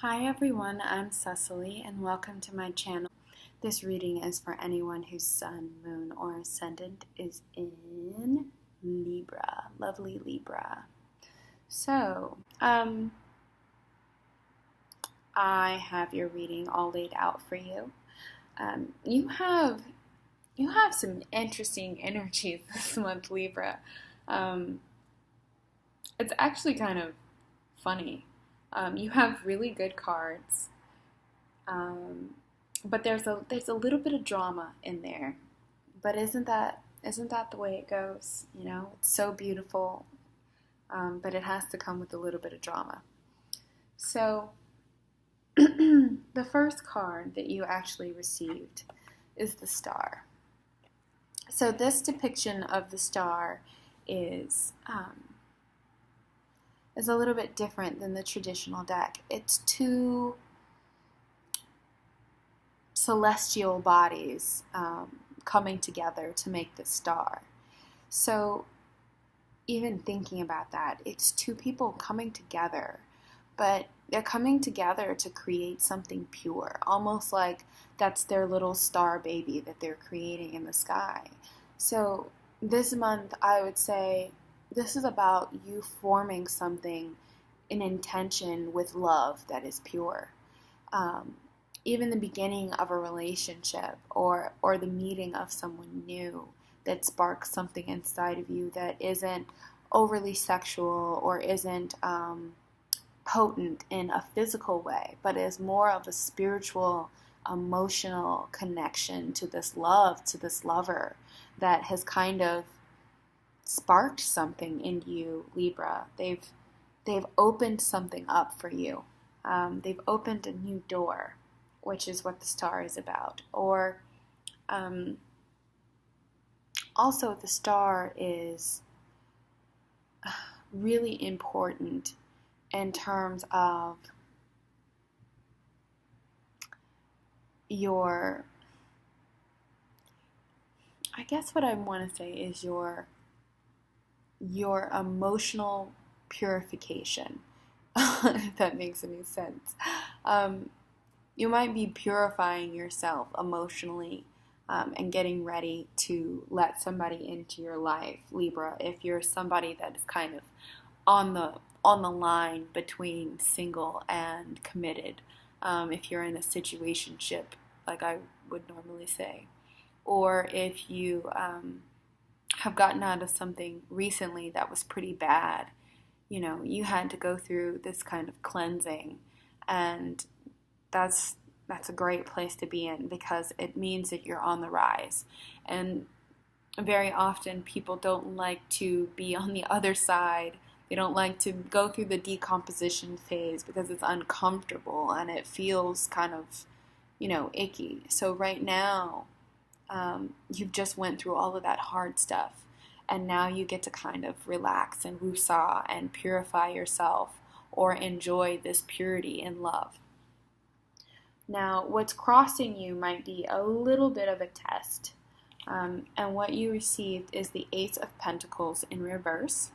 Hi everyone, I'm Cecily and welcome to my channel. This reading is for anyone whose sun, moon, or ascendant is in Libra. Lovely Libra. So, I have your reading all laid out for you. You have some interesting energies this month, Libra. It's actually kind of funny. You have really good cards, but there's a little bit of drama in there. But isn't that the way it goes? You know, it's so beautiful, but it has to come with a little bit of drama. So the first card that you actually received is the star. So this depiction of the star is a little bit different than the traditional deck. It's two celestial bodies coming together to make the star. So even thinking about that, it's two people coming together, but they're coming together to create something pure, almost like that's their little star baby that they're creating in the sky. So this month, I would say this is about you forming something in intention with love that is pure. Even the beginning of a relationship or the meeting of someone new that sparks something inside of you that isn't overly sexual or isn't potent in a physical way, but is more of a spiritual, emotional connection to this love, to this lover that has kind of sparked something in you, Libra. They've opened something up for you. They've opened a new door, which is what the star is about. Or also the star is really important in terms of your, I guess what I want to say is your emotional purification, if that makes any sense. You might be purifying yourself emotionally and getting ready to let somebody into your life, Libra, if you're somebody that is kind of on the line between single and committed, if you're in a situationship, like I would normally say, or if you have gotten out of something recently that was pretty bad. You know, you had to go through this kind of cleansing, and that's a great place to be in because it means that you're on the rise. And very often people don't like to be on the other side. They don't like to go through the decomposition phase because it's uncomfortable and it feels kind of, icky. So right now, you've just went through all of that hard stuff, and now you get to kind of relax and woosah and purify yourself or enjoy this purity in love. Now, what's crossing you might be a little bit of a test, and what you received is the Ace of Pentacles in reverse.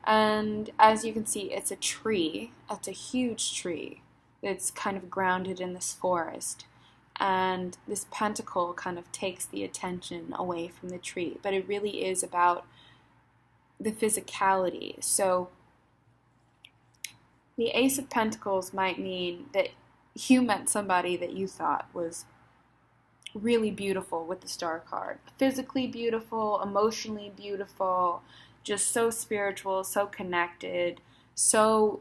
And as you can see, it's a tree. It's a huge tree that's kind of grounded in this forest. And this pentacle kind of takes the attention away from the tree. But it really is about the physicality. So the Ace of Pentacles might mean that you met somebody that you thought was really beautiful with the star card. Physically beautiful, emotionally beautiful, just so spiritual, so connected, so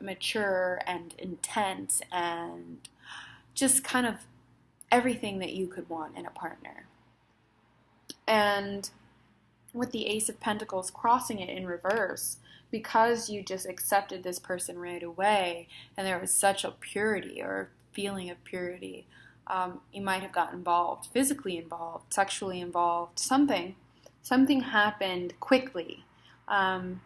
mature and intense, and just kind of everything that you could want in a partner. And with the Ace of Pentacles crossing it in reverse, because you just accepted this person right away and there was such a purity or feeling of purity, you might have gotten involved, physically involved, sexually involved, something happened quickly, and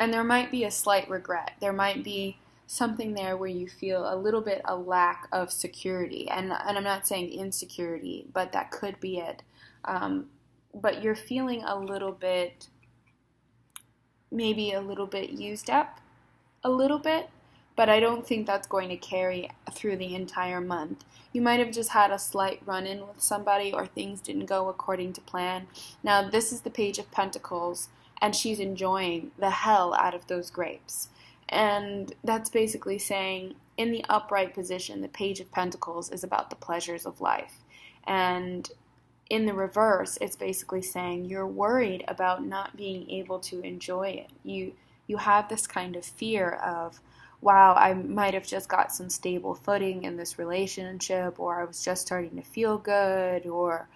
there might be a slight regret. There might be something there where you feel a little bit a lack of security, and I'm not saying insecurity, but that could be it. But you're feeling a little bit, maybe a little bit used up, a little bit, but I don't think that's going to carry through the entire month. You might have just had a slight run-in with somebody, or things didn't go according to plan. Now, this is the Page of Pentacles, and she's enjoying the hell out of those grapes. And that's basically saying, in the upright position, the Page of Pentacles is about the pleasures of life. And in the reverse, it's basically saying you're worried about not being able to enjoy it. You have this kind of fear of, wow, I might have just got some stable footing in this relationship, or I was just starting to feel good, or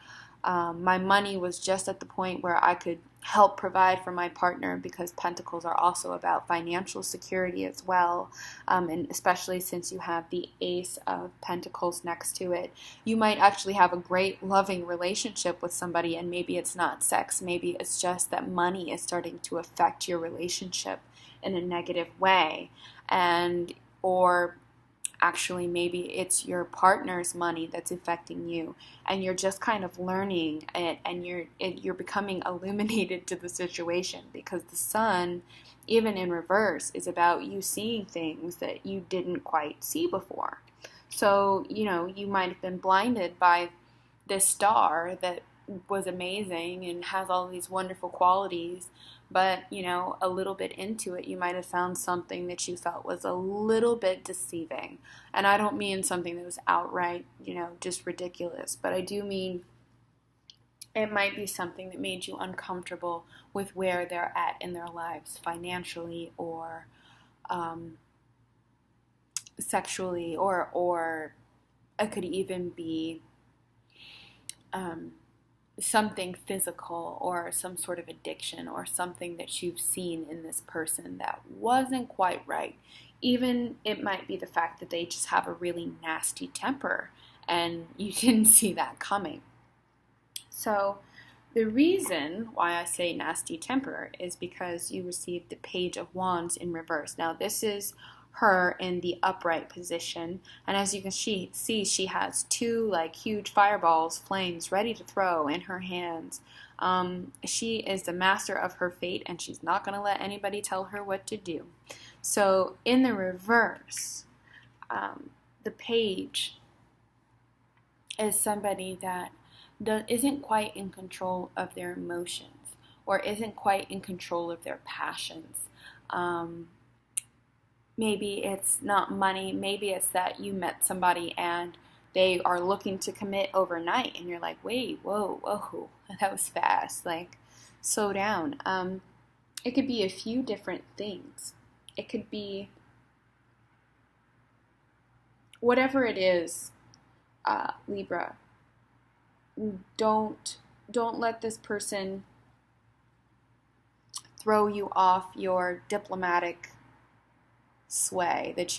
my money was just at the point where I could help provide for my partner, because Pentacles are also about financial security as well, and especially since you have the Ace of Pentacles next to it. You might actually have a great loving relationship with somebody, and maybe it's not sex, maybe it's just that money is starting to affect your relationship in a negative way, and or actually maybe it's your partner's money that's affecting you, and you're just kind of learning it, and you're becoming illuminated to the situation, because the Sun, even in reverse, is about you seeing things that you didn't quite see before. So, you might have been blinded by this star that was amazing and has all these wonderful qualities, but a little bit into it, you might have found something that you felt was a little bit deceiving. And I don't mean something that was outright, just ridiculous, but I do mean it might be something that made you uncomfortable with where they're at in their lives, financially or sexually, or it could even be something physical, or some sort of addiction, or something that you've seen in this person that wasn't quite right. Even it might be the fact that they just have a really nasty temper, and you didn't see that coming. So the reason why I say nasty temper is because you received the Page of Wands in reverse. Now, this is her in the upright position, and as you can see, she has two huge fireballs, flames, ready to throw in her hands. She is the master of her fate, and she's not going to let anybody tell her what to do. So in the reverse, the Page is somebody that isn't quite in control of their emotions, or isn't quite in control of their passions. Maybe it's not money, maybe it's that you met somebody and they are looking to commit overnight, and you're like, wait, whoa, that was fast, slow down. It could be a few different things. It could be whatever it is, Libra. Don't let this person throw you off your diplomatic sway that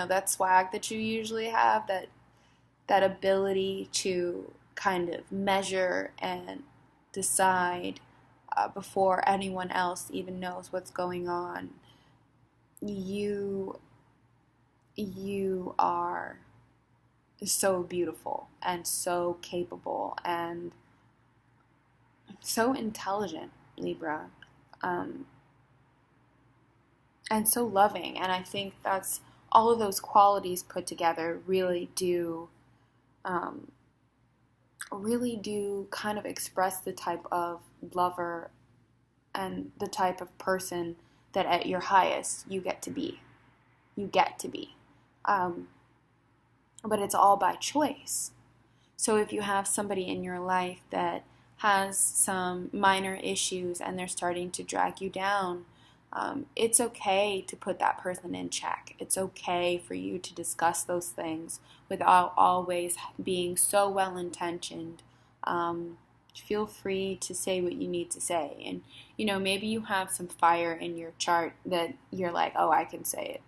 that swag that you usually have, that ability to kind of measure and decide before anyone else even knows what's going on. You are so beautiful and so capable and so intelligent, Libra. And so loving, and I think that's all of those qualities put together really do kind of express the type of lover and the type of person that at your highest you get to be. But it's all by choice. So if you have somebody in your life that has some minor issues and they're starting to drag you down, it's okay to put that person in check. It's okay for you to discuss those things without always being so well-intentioned. Feel free to say what you need to say. And, maybe you have some fire in your chart that you're like, oh, I can say it.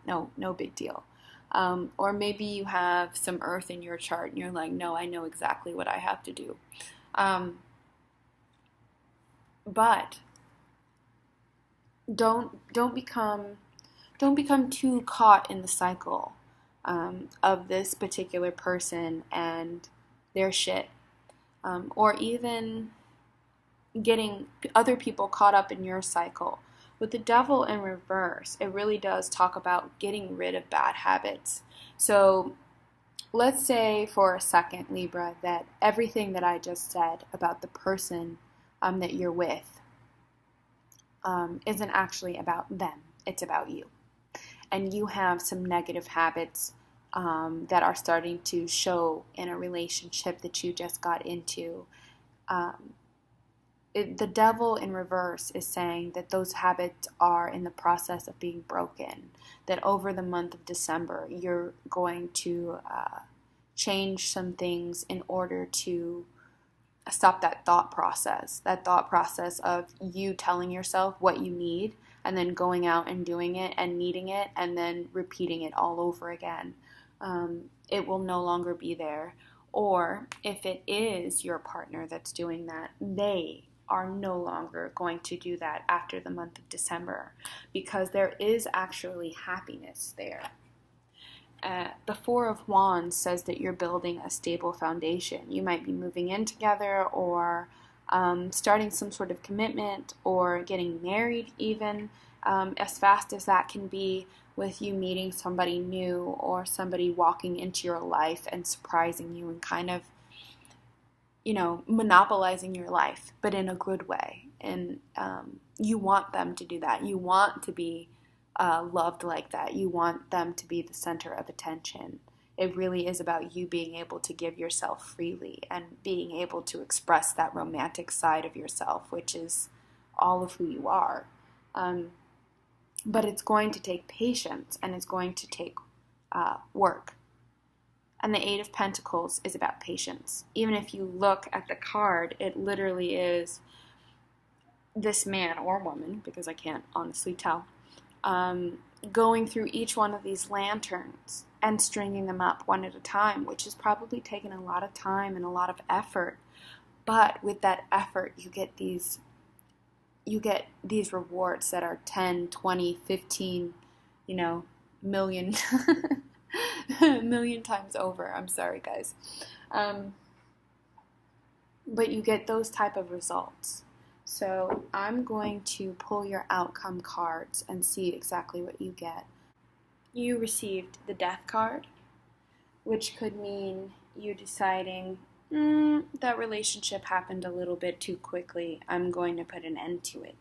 No big deal. Or maybe you have some earth in your chart and you're like, no, I know exactly what I have to do. But don't become too caught in the cycle of this particular person and their shit, or even getting other people caught up in your cycle. With the devil in reverse, it really does talk about getting rid of bad habits. So let's say for a second, Libra, that everything that I just said about the person that you're with isn't actually about them. It's about you. And you have some negative habits that are starting to show in a relationship that you just got into. The devil in reverse is saying that those habits are in the process of being broken, that over the month of December, you're going to change some things in order to stop that thought process of you telling yourself what you need and then going out and doing it and needing it and then repeating it all over again. It will no longer be there. Or if it is your partner that's doing that, they are no longer going to do that after the month of December, because there is actually happiness there. The Four of Wands says that you're building a stable foundation. You might be moving in together, or starting some sort of commitment, or getting married even, as fast as that can be, with you meeting somebody new or somebody walking into your life and surprising you and kind of, monopolizing your life, but in a good way. And you want them to do that. You want to be loved like that. You want them to be the center of attention. It really is about you being able to give yourself freely and being able to express that romantic side of yourself, which is all of who you are. But it's going to take patience, and it's going to take work. And the Eight of Pentacles is about patience. Even if you look at the card, it literally is this man or woman, because I can't honestly tell, going through each one of these lanterns and stringing them up one at a time, which has probably taken a lot of time and a lot of effort. But with that effort, you get these rewards that are 10, 20, 15, million million times over. I'm sorry, guys. But you get those type of results. So I'm going to pull your outcome cards and see exactly what you get. You received the Death card, which could mean you deciding, that relationship happened a little bit too quickly. I'm going to put an end to it.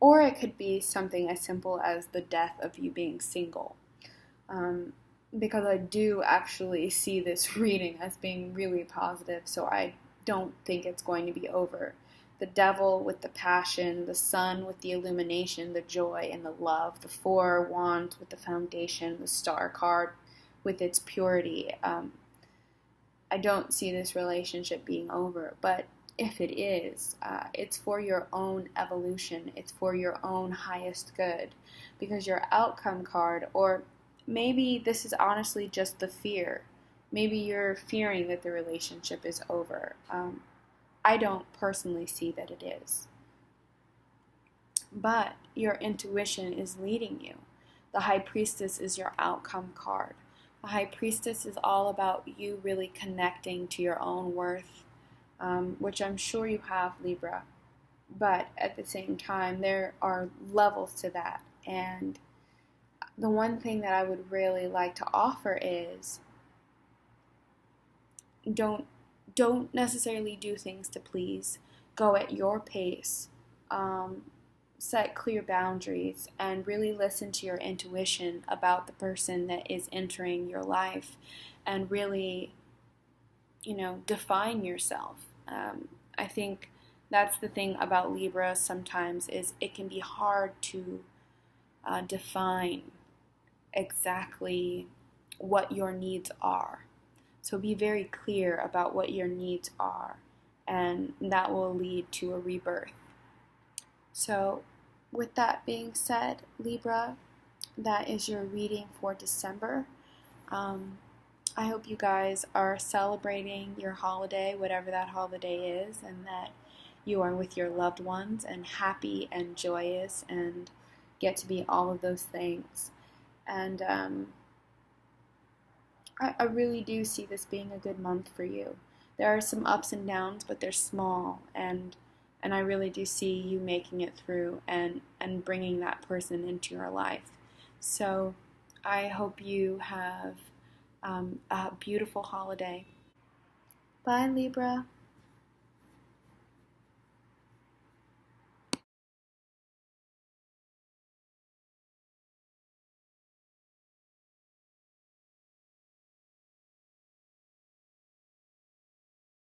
Or it could be something as simple as the death of you being single. Because I do actually see this reading as being really positive, so I don't think it's going to be over. The Devil with the passion, the Sun with the illumination, the joy and the love, the Four Wands with the foundation, the Star card with its purity. I don't see this relationship being over, but if it is, it's for your own evolution. It's for your own highest good, because your outcome card, or maybe this is honestly just the fear. Maybe you're fearing that the relationship is over. I don't personally see that it is. But your intuition is leading you. The High Priestess is your outcome card. The High Priestess is all about you really connecting to your own worth, which I'm sure you have, Libra. But at the same time, there are levels to that. And the one thing that I would really like to offer is don't necessarily do things to please. Go at your pace. Set clear boundaries and really listen to your intuition about the person that is entering your life, and really, define yourself. I think that's the thing about Libra sometimes, is it can be hard to define exactly what your needs are. So be very clear about what your needs are, and that will lead to a rebirth. So with that being said, Libra, that is your reading for December. I hope you guys are celebrating your holiday, whatever that holiday is, and that you are with your loved ones and happy and joyous and get to be all of those things. And I really do see this being a good month for you. There are some ups and downs, but they're small, and And I really do see you making it through and bringing that person into your life. So I hope you have a beautiful holiday. Bye, Libra.